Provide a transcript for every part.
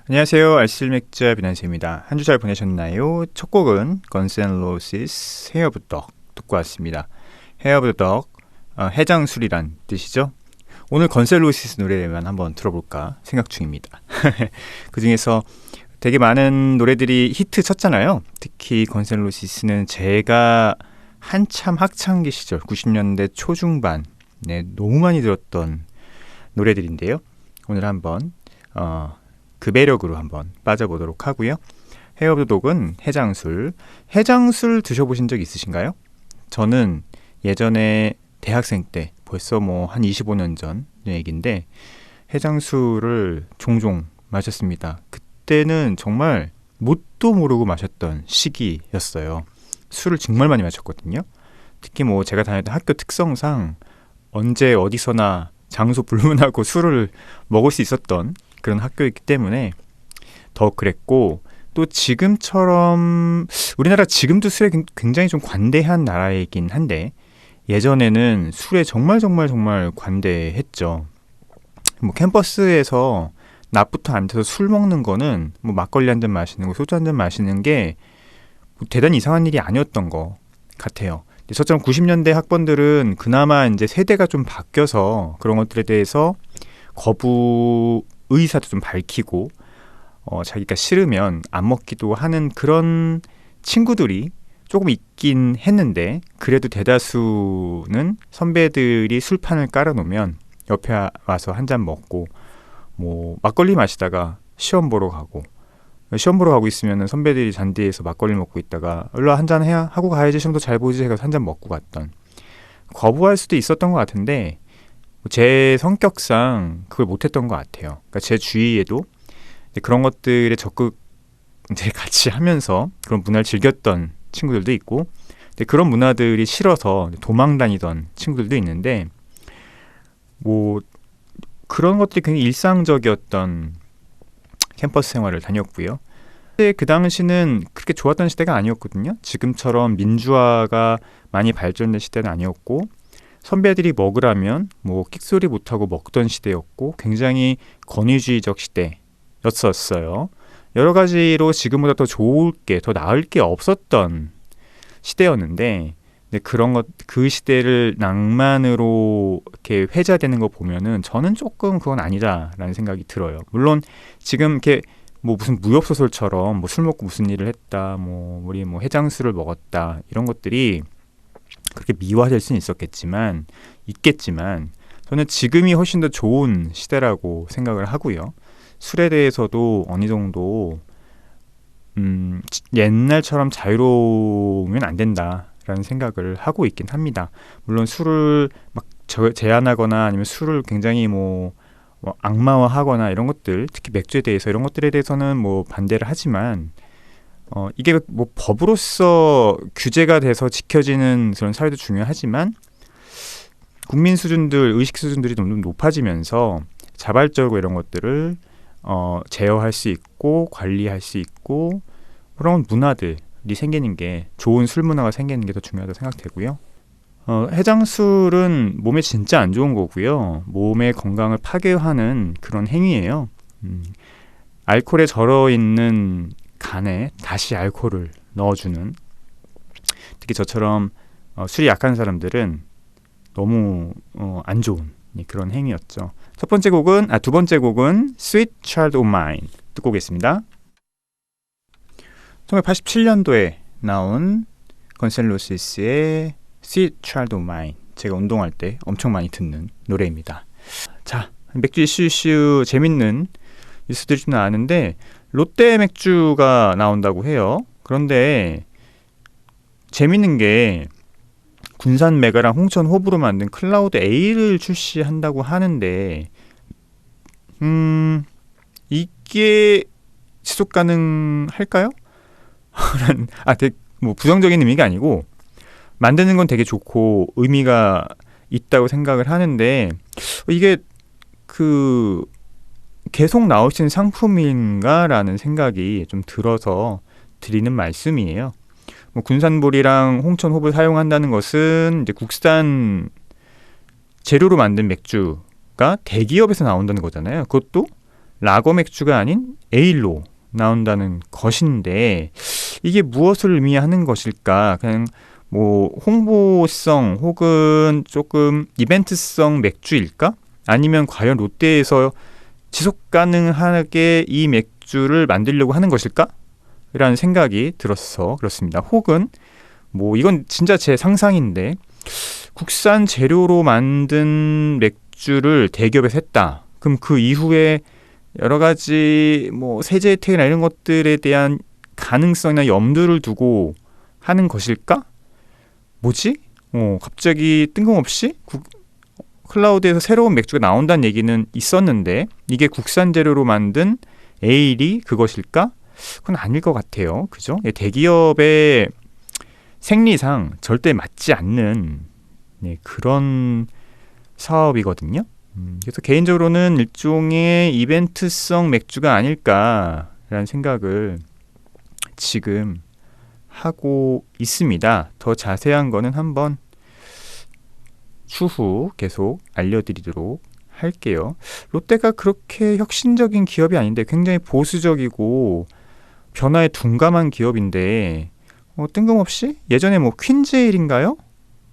안녕하세요. 알쓸맥자 뷰난세입니다. 한 주 잘 보내셨나요? 첫 곡은 건스 앤 로지스 헤어 오브 덕 듣고 왔습니다. 헤어 오브 덕, 해장술이란 뜻이죠. 오늘 건스 앤 로지스 노래만 한번 들어볼까 생각 중입니다. 그 중에서 되게 많은 노래들이 히트 쳤잖아요. 특히 건스 앤 로지스는 제가 한참 학창기 시절 90년대 초중반에 너무 많이 들었던 노래들인데요. 오늘 한번 그 매력으로 한번 빠져보도록 하고요. 헤어 오브 독은 해장술. 해장술 드셔보신 적 있으신가요? 저는 예전에 대학생 때 벌써 한 25년 전 얘기인데 해장술을 종종 마셨습니다. 그때는 정말 뭣도 모르고 마셨던 시기였어요. 술을 정말 많이 마셨거든요. 특히 제가 다녔던 학교 특성상 언제 어디서나 장소 불문하고 술을 먹을 수 있었던 그런 학교이기 때문에 더 그랬고, 또 지금처럼 우리나라 지금도 술에 굉장히 좀 관대한 나라이긴 한데 예전에는 술에 정말 관대했죠. 캠퍼스에서 낮부터 앉아서 술 먹는 거는 막걸리 한 잔 마시는 거, 소주 한 잔 마시는 게 대단히 이상한 일이 아니었던 것 같아요. 저처럼 90년대 학번들은 그나마 이제 세대가 좀 바뀌어서 그런 것들에 대해서 거부 의사도 좀 밝히고 자기가 싫으면 안 먹기도 하는 그런 친구들이 조금 있긴 했는데, 그래도 대다수는 선배들이 술판을 깔아놓으면 옆에 와서 한 잔 먹고 막걸리 마시다가 시험 보러 가고, 시험 보러 가고 있으면 선배들이 잔디에서 막걸리 먹고 있다가 일로 한 잔 해야 하고 가야지 시험도 잘 보지 해서 한 잔 먹고 갔던, 거부할 수도 있었던 것 같은데 제 성격상 그걸 못했던 것 같아요. 그러니까 제 주위에도 그런 것들에 적극 이제 같이 하면서 그런 문화를 즐겼던 친구들도 있고, 그런 문화들이 싫어서 도망 다니던 친구들도 있는데, 그런 것들이 굉장히 일상적이었던 캠퍼스 생활을 다녔고요. 근데 그 당시는 그렇게 좋았던 시대가 아니었거든요. 지금처럼 민주화가 많이 발전된 시대는 아니었고, 선배들이 먹으라면 끽소리 못하고 먹던 시대였고, 굉장히 권위주의적 시대였었어요. 여러 가지로 지금보다 더 좋을 게, 더 나을 게 없었던 시대였는데, 그 시대를 낭만으로 이렇게 회자되는 거 보면은 저는 조금 그건 아니다라는 생각이 들어요. 물론 지금 이렇게 무슨 무협소설처럼 술 먹고 무슨 일을 했다, 우리 해장술을 먹었다, 이런 것들이 그렇게 미화될 수는 있겠지만 저는 지금이 훨씬 더 좋은 시대라고 생각을 하고요. 술에 대해서도 어느 정도 옛날처럼 자유로우면 안 된다라는 생각을 하고 있긴 합니다. 물론 술을 막 제한하거나 아니면 술을 굉장히 악마화하거나 이런 것들, 특히 맥주에 대해서 이런 것들에 대해서는 반대를 하지만 이게 법으로서 규제가 돼서 지켜지는 그런 사회도 중요하지만, 국민 수준들, 의식 수준들이 너무 높아지면서 자발적으로 이런 것들을 제어할 수 있고 관리할 수 있고, 그런 문화들이 생기는 게, 좋은 술 문화가 생기는 게 더 중요하다고 생각되고요. 해장술은 몸에 진짜 안 좋은 거고요. 몸의 건강을 파괴하는 그런 행위예요. 알코올에 절어있는 간에 다시 알코올을 넣어주는, 특히 저처럼 술이 약한 사람들은 너무 안 좋은 그런 행위였죠. 두 번째 곡은 Sweet Child O' Mine 듣고 오겠습니다. 1987년도에 나온 건스 앤 로지스의 Sweet Child O' Mine, 제가 운동할 때 엄청 많이 듣는 노래입니다. 자, 맥주 이슈 재밌는 뉴스들이 좀 나왔는데, 롯데 맥주가 나온다고 해요. 그런데 재밌는 게 군산 메가랑 홍천 호브로 만든 클라우드 A를 출시한다고 하는데, 이게 지속 가능할까요? 되게 부정적인 의미가 아니고 만드는 건 되게 좋고 의미가 있다고 생각을 하는데, 이게 계속 나올 수 있는 상품인가라는 생각이 좀 들어서 드리는 말씀이에요. 군산보리랑 홍천 호흡을 사용한다는 것은 이제 국산 재료로 만든 맥주가 대기업에서 나온다는 거잖아요. 그것도 라거 맥주가 아닌 에일로 나온다는 것인데 이게 무엇을 의미하는 것일까? 그냥 뭐 홍보성 혹은 조금 이벤트성 맥주일까? 아니면 과연 롯데에서 지속 가능하게 이 맥주를 만들려고 하는 것일까? 라는 생각이 들어서 그렇습니다. 혹은 뭐 이건 진짜 제 상상인데 국산 재료로 만든 맥주를 대기업에서 했다. 그럼 그 이후에 여러 가지 뭐 세제 혜택이나 이런 것들에 대한 가능성이나 염두를 두고 하는 것일까? 뭐지? 갑자기 뜬금없이 클라우드에서 새로운 맥주가 나온다는 얘기는 있었는데 이게 국산 재료로 만든 에일이 그것일까? 그건 아닐 것 같아요. 그죠? 대기업의 생리상 절대 맞지 않는 그런 사업이거든요. 그래서 개인적으로는 일종의 이벤트성 맥주가 아닐까라는 생각을 지금 하고 있습니다. 더 자세한 거는 한번 추후 계속 알려드리도록 할게요. 롯데가 그렇게 혁신적인 기업이 아닌데 굉장히 보수적이고 변화에 둔감한 기업인데 뜬금없이 예전에 뭐 퀸제일인가요?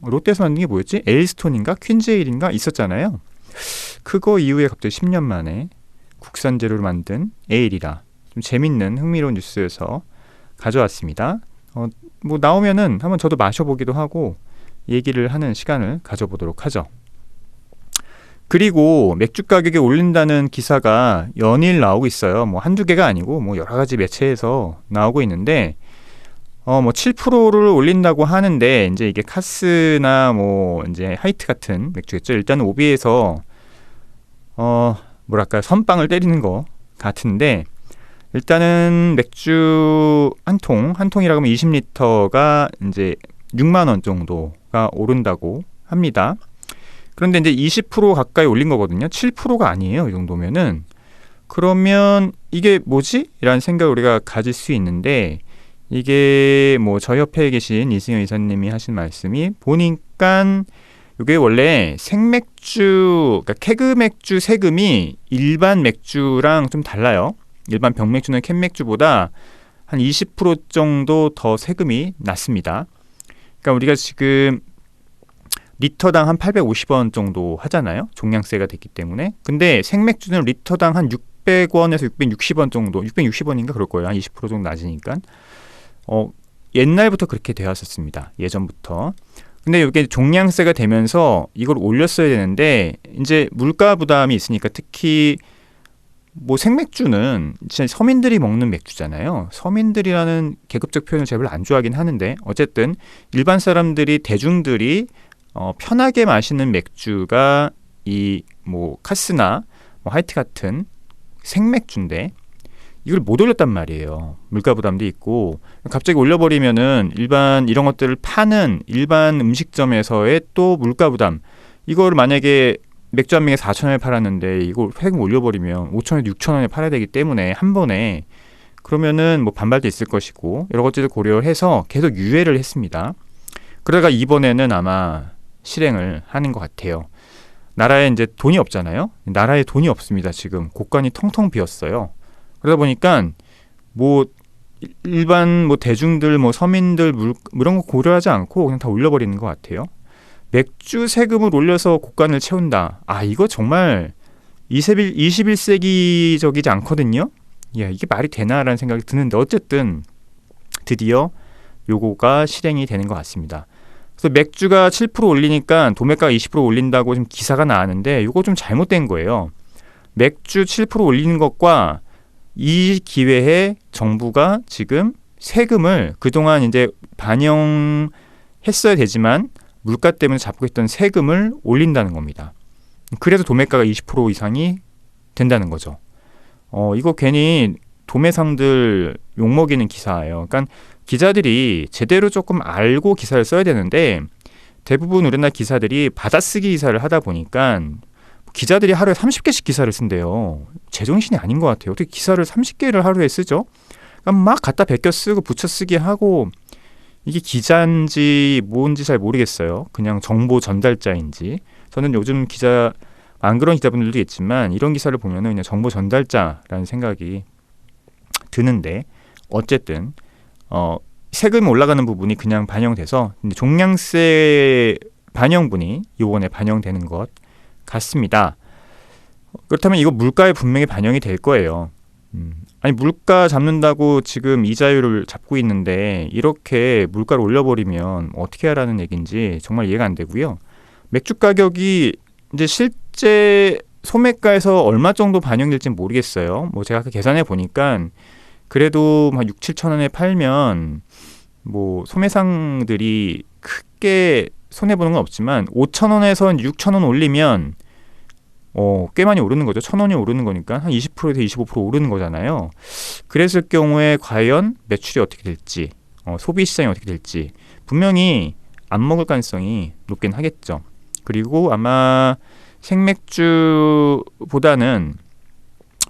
롯데에서 만든 게 뭐였지? 에일스톤인가? 퀸제일인가? 있었잖아요. 그거 이후에 갑자기 10년 만에 국산 재료로 만든 에일이라 좀 재밌는 흥미로운 뉴스여서 가져왔습니다. 뭐 나오면은 한번 저도 마셔보기도 하고 얘기를 하는 시간을 가져보도록 하죠. 그리고 맥주 가격이 올린다는 기사가 연일 나오고 있어요. 뭐 한두 개가 아니고 뭐 여러 가지 매체에서 나오고 있는데 뭐 7%를 올린다고 하는데 이제 이게 카스나 뭐 이제 하이트 같은 맥주겠죠. 일단 오비에서 뭐랄까 선빵을 때리는 것 같은데 일단은 맥주 한 통이라고 하면 20리터가 이제 6만 원 정도가 오른다고 합니다. 그런데 이제 20% 가까이 올린 거거든요. 7%가 아니에요. 이 정도면은. 그러면 이게 뭐지? 라는 생각을 우리가 가질 수 있는데 이게 뭐 저희 옆에 계신 이승현 이사님이 하신 말씀이 보니까 이게 원래 생맥주, 그러니까 케그 맥주 세금이 일반 맥주랑 좀 달라요. 일반 병맥주는 캔맥주보다 한 20% 정도 더 세금이 낮습니다. 그러니까 우리가 지금 리터당 한 850원 정도 하잖아요. 종량세가 됐기 때문에. 근데 생맥주는 리터당 한 600원에서 660원 정도, 660원인가 그럴 거예요. 한 20% 정도 낮으니까. 옛날부터 그렇게 되었었습니다. 예전부터. 근데 이게 종량세가 되면서 이걸 올렸어야 되는데 이제 물가 부담이 있으니까 특히 뭐 생맥주는 진짜 서민들이 먹는 맥주잖아요. 서민들이라는 계급적 표현을 제가 별로 안 좋아하긴 하는데 어쨌든 일반 사람들이 대중들이 편하게 마시는 맥주가 이 뭐 카스나 뭐 하이트 같은 생맥주인데 이걸 못 올렸단 말이에요. 물가 부담도 있고 갑자기 올려버리면은 일반 이런 것들을 파는 일반 음식점에서의 또 물가 부담 이걸 만약에 맥주 한 병에 4,000원에 팔았는데 이걸 세금 올려버리면 5,000원에 6,000원에 팔아야 되기 때문에 한 번에 그러면은 뭐 반발도 있을 것이고 여러 가지를 고려해서 계속 유예를 했습니다. 그러다가 이번에는 아마 실행을 하는 것 같아요. 나라에 이제 돈이 없잖아요. 나라에 돈이 없습니다. 지금 곳간이 텅텅 비었어요. 그러다 보니까 뭐 일반 뭐 대중들 뭐 서민들 이런 거 고려하지 않고 그냥 다 올려버리는 것 같아요. 맥주 세금을 올려서 곳간을 채운다. 이거 정말 21세기적이지 않거든요. 야, 이게 말이 되나라는 생각이 드는데 어쨌든 드디어 요거가 실행이 되는 것 같습니다. 그래서 맥주가 7% 올리니까 도매가가 20% 올린다고 지금 기사가 나왔는데 이거 좀 잘못된 거예요. 맥주 7% 올리는 것과 이 기회에 정부가 지금 세금을 그동안 이제 반영했어야 되지만 물가 때문에 잡고 있던 세금을 올린다는 겁니다. 그래서 도매가가 20% 이상이 된다는 거죠. 이거 괜히 도매상들 욕먹이는 기사예요. 그러니까 기자들이 제대로 조금 알고 기사를 써야 되는데 대부분 우리나라 기사들이 받아쓰기 기사를 하다 보니까 기자들이 하루에 30개씩 기사를 쓴대요. 제정신이 아닌 것 같아요. 어떻게 기사를 30개를 하루에 쓰죠? 그러니까 막 갖다 베껴 쓰고 붙여 쓰기 하고 이게 기자인지 뭔지 잘 모르겠어요. 그냥 정보 전달자인지. 저는 요즘 기자 안 그런 기자분들도 있지만 이런 기사를 보면은 그냥 정보 전달자라는 생각이 드는데 어쨌든 세금 올라가는 부분이 그냥 반영돼서 종량세 반영분이 이번에 반영되는 것 같습니다. 그렇다면 이거 물가에 분명히 반영이 될 거예요. 아니 물가 잡는다고 지금 이자율을 잡고 있는데 이렇게 물가를 올려버리면 어떻게 하라는 얘기인지 정말 이해가 안 되고요. 맥주 가격이 이제 실제 소매가에서 얼마 정도 반영될지는 모르겠어요. 뭐 제가 아까 계산해 보니까 그래도 한 6, 7천 원에 팔면 뭐 소매상들이 크게 손해보는 건 없지만 5천 원에서 6천 원 올리면 꽤 많이 오르는 거죠. 1,000원이 오르는 거니까 한 20%에서 25% 오르는 거잖아요. 그랬을 경우에 과연 매출이 어떻게 될지, 소비 시장이 어떻게 될지 분명히 안 먹을 가능성이 높긴 하겠죠. 그리고 아마 생맥주보다는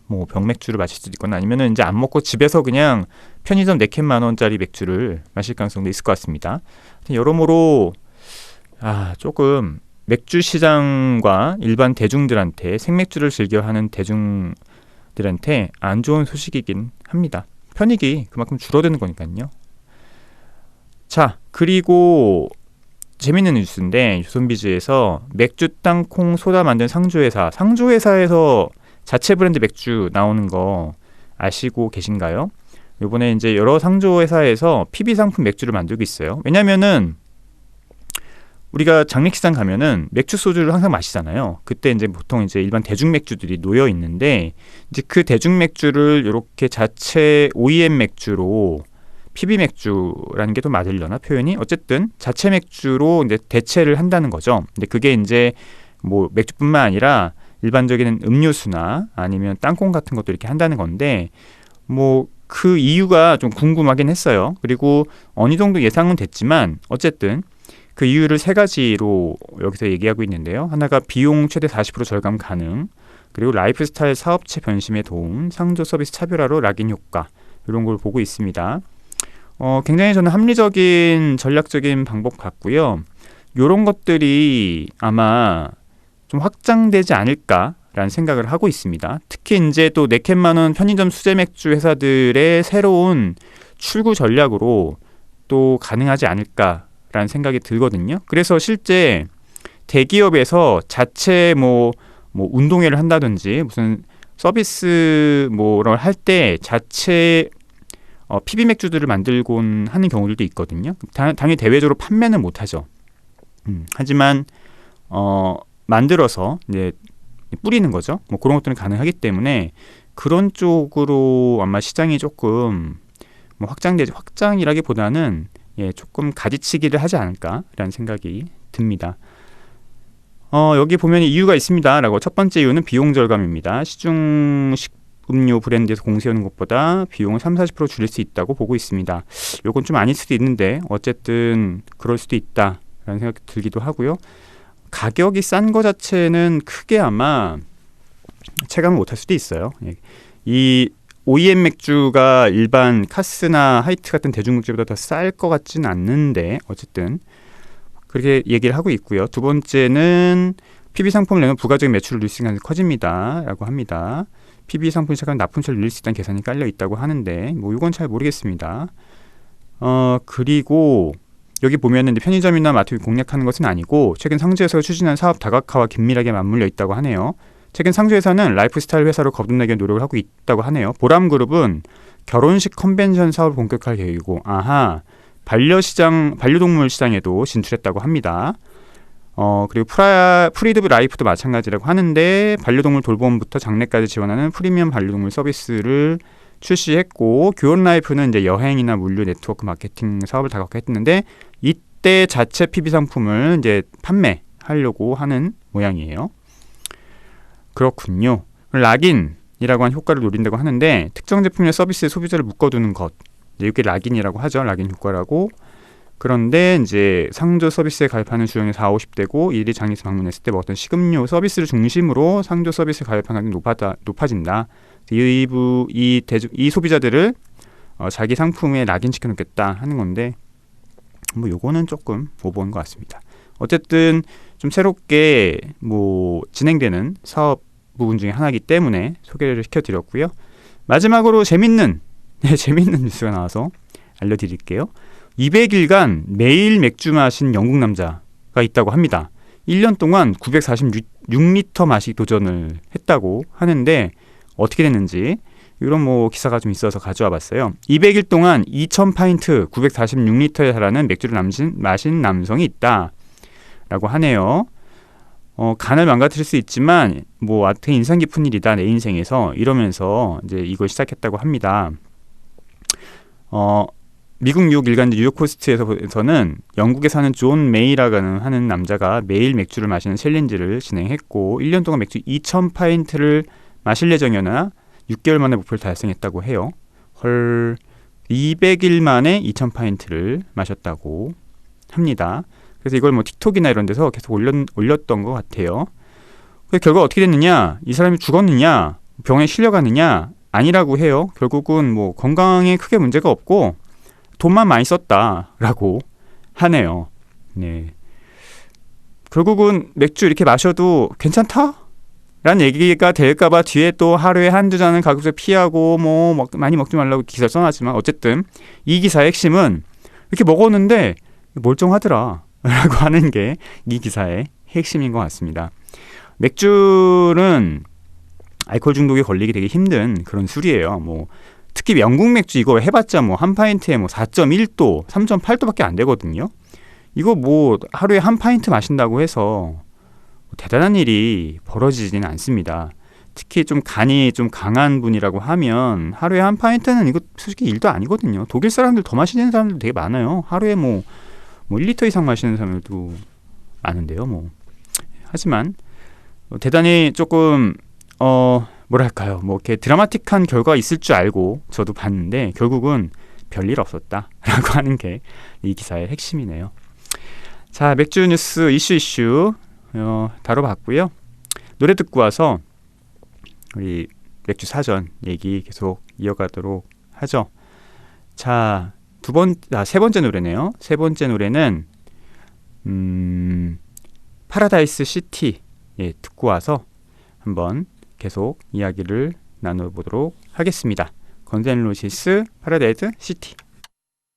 뭐 병맥주를 마실 수도 있거나 아니면은 이제 안 먹고 집에서 그냥 편의점 4캔 만원짜리 맥주를 마실 가능성도 있을 것 같습니다. 여러모로 조금 맥주 시장과 일반 대중들한테 생맥주를 즐겨하는 대중들한테 안 좋은 소식이긴 합니다. 편익이 그만큼 줄어드는 거니까요. 자, 그리고 재밌는 뉴스인데 조선비즈에서 맥주 땅콩 소다 만든 상조회사에서 자체 브랜드 맥주 나오는 거 아시고 계신가요? 이번에 이제 여러 상조회사에서 PB 상품 맥주를 만들고 있어요. 왜냐면은 우리가 장례식장 가면은 맥주 소주를 항상 마시잖아요. 그때 이제 보통 이제 일반 대중 맥주들이 놓여 있는데 이제 그 대중 맥주를 이렇게 자체 OEM 맥주로 PB 맥주라는 게 더 맞으려나 표현이? 어쨌든 자체 맥주로 이제 대체를 한다는 거죠. 근데 그게 이제 뭐 맥주뿐만 아니라 일반적인 음료수나 아니면 땅콩 같은 것도 이렇게 한다는 건데 뭐 그 이유가 좀 궁금하긴 했어요. 그리고 어느 정도 예상은 됐지만 어쨌든 그 이유를 3가지로 여기서 얘기하고 있는데요. 하나가 비용 최대 40% 절감 가능, 그리고 라이프스타일 사업체 변심에 도움, 상조 서비스 차별화로 락인 효과, 이런 걸 보고 있습니다. 굉장히 저는 합리적인 전략적인 방법 같고요. 이런 것들이 아마 좀 확장되지 않을까라는 생각을 하고 있습니다. 특히 이제 또 4캔 만원 편의점 수제 맥주 회사들의 새로운 출구 전략으로 또 가능하지 않을까라는 생각이 들거든요. 그래서 실제 대기업에서 자체 뭐 운동회를 한다든지 무슨 서비스 뭐를 할 때 자체 PB 맥주들을 만들곤 하는 경우들도 있거든요. 당연히 대외적으로 판매는 못하죠. 하지만 만들어서 이제 뿌리는 거죠. 뭐 그런 것들은 가능하기 때문에 그런 쪽으로 아마 시장이 조금 뭐 확장이라기보다는 조금 가지치기를 하지 않을까라는 생각이 듭니다. 여기 보면 이유가 있습니다라고. 첫 번째 이유는 비용 절감입니다. 시중 음료 브랜드에서 공세하는 것보다 비용을 30-40% 줄일 수 있다고 보고 있습니다. 요건 좀 아닐 수도 있는데 어쨌든 그럴 수도 있다라는 생각이 들기도 하고요. 가격이 싼 거 자체는 크게 아마 체감을 못할 수도 있어요. 이 OEM 맥주가 일반 카스나 하이트 같은 대중 맥주보다 더 쌀 것 같지는 않는데 어쨌든 그렇게 얘기를 하고 있고요. 두 번째는 PB 상품을 내면 부가적인 매출을 늘릴 수 있는 가능성이 커집니다 라고 합니다. PB 상품이 시작하면 납품처를 늘릴 수 있다는 계산이 깔려 있다고 하는데 뭐 이건 잘 모르겠습니다. 그리고 여기 보면은 편의점이나 마트를 공략하는 것은 아니고 최근 상조회사가 추진한 사업 다각화와 긴밀하게 맞물려 있다고 하네요. 최근 상조회사는 라이프스타일 회사로 거듭나기 노력을 하고 있다고 하네요. 보람그룹은 결혼식 컨벤션 사업을 본격화할 계획이고 반려동물 시장에도 진출했다고 합니다. 그리고 프리드 라이프도 마찬가지라고 하는데 반려동물 돌봄부터 장례까지 지원하는 프리미엄 반려동물 서비스를 출시했고 교원 라이프는 이제 여행이나 물류 네트워크 마케팅 사업을 다각화했는데 이때 자체 PB 상품을 이제 판매하려고 하는 모양이에요. 그렇군요. 락인이라고 하는 효과를 노린다고 하는데 특정 제품이나 서비스에 소비자를 묶어두는 것, 이게 락인이라고 하죠. 락인 효과라고. 그런데 이제 상조 서비스에 가입하는 수용이 40-50대고 이들이 장에서 방문했을 때 먹었던 식음료 서비스를 중심으로 상조 서비스에 가입하는 가격이 높아진다. 이 소비자들을 자기 상품에 락인시켜 놓겠다 하는 건데 뭐 요거는 조금 오버한 것 같습니다. 어쨌든 좀 새롭게 뭐 진행되는 사업 부분 중에 하나이기 때문에 소개를 시켜드렸고요. 마지막으로 재밌는 뉴스가 나와서 알려드릴게요. 200일간 매일 맥주 마신 영국 남자가 있다고 합니다. 1년 동안 946리터 마시기 도전을 했다고 하는데 어떻게 됐는지 이런 뭐 기사가 좀 있어서 가져와 봤어요. 200일 동안 2000파인트 946리터에 달하는 맥주를 마신 남성이 있다라고 하네요. 간을 망가뜨릴 수 있지만 뭐 되게 인상 깊은 일이다 내 인생에서 이러면서 이제 이걸 시작했다고 합니다. 미국 뉴욕 일간지 뉴욕포스트에서는 영국에 사는 존 메이라고 하는 남자가 매일 맥주를 마시는 챌린지를 진행했고 1년 동안 맥주 2000파인트를 마실 예정이었으나 6개월 만에 목표를 달성했다고 해요. 200일 만에 2000파인트를 마셨다고 합니다. 그래서 이걸 뭐 틱톡이나 이런 데서 계속 올렸던 것 같아요. 그래서 결과 어떻게 됐느냐? 이 사람이 죽었느냐? 병에 실려가느냐? 아니라고 해요. 결국은 뭐 건강에 크게 문제가 없고 돈만 많이 썼다라고 하네요. 네. 결국은 맥주 이렇게 마셔도 괜찮다? 라는 얘기가 될까봐 뒤에 또 하루에 한두 잔은 가급적 피하고 뭐 많이 먹지 말라고 기사를 써놨지만 어쨌든 이 기사의 핵심은 이렇게 먹었는데 멀쩡하더라 라고 하는 게 이 기사의 핵심인 것 같습니다. 맥주는 알코올 중독에 걸리기 되게 힘든 그런 술이에요. 뭐 특히 영국 맥주 이거 해봤자 뭐 한 파인트에 뭐 4.1도, 3.8도밖에 안 되거든요. 이거 뭐 하루에 한 파인트 마신다고 해서 대단한 일이 벌어지지는 않습니다. 특히 좀 간이 좀 강한 분이라고 하면 하루에 한 파인트는 이거 솔직히 일도 아니거든요. 독일 사람들 더 마시는 사람들 되게 많아요. 하루에 뭐 1리터 이상 마시는 사람들도 많은데요. 뭐 하지만 대단히 조금 뭐랄까요, 뭐 이렇게 드라마틱한 결과가 있을 줄 알고 저도 봤는데 결국은 별일 없었다라고 하는 게 이 기사의 핵심이네요. 자, 맥주 뉴스 이슈 다뤄봤고요. 노래 듣고 와서 우리 맥주 사전 얘기 계속 이어가도록 하죠. 자, 세 번째 노래네요. 세 번째 노래는 파라다이스 시티 듣고 와서 한번 계속 이야기를 나눠보도록 하겠습니다. 건센로시스 파라다이스 시티.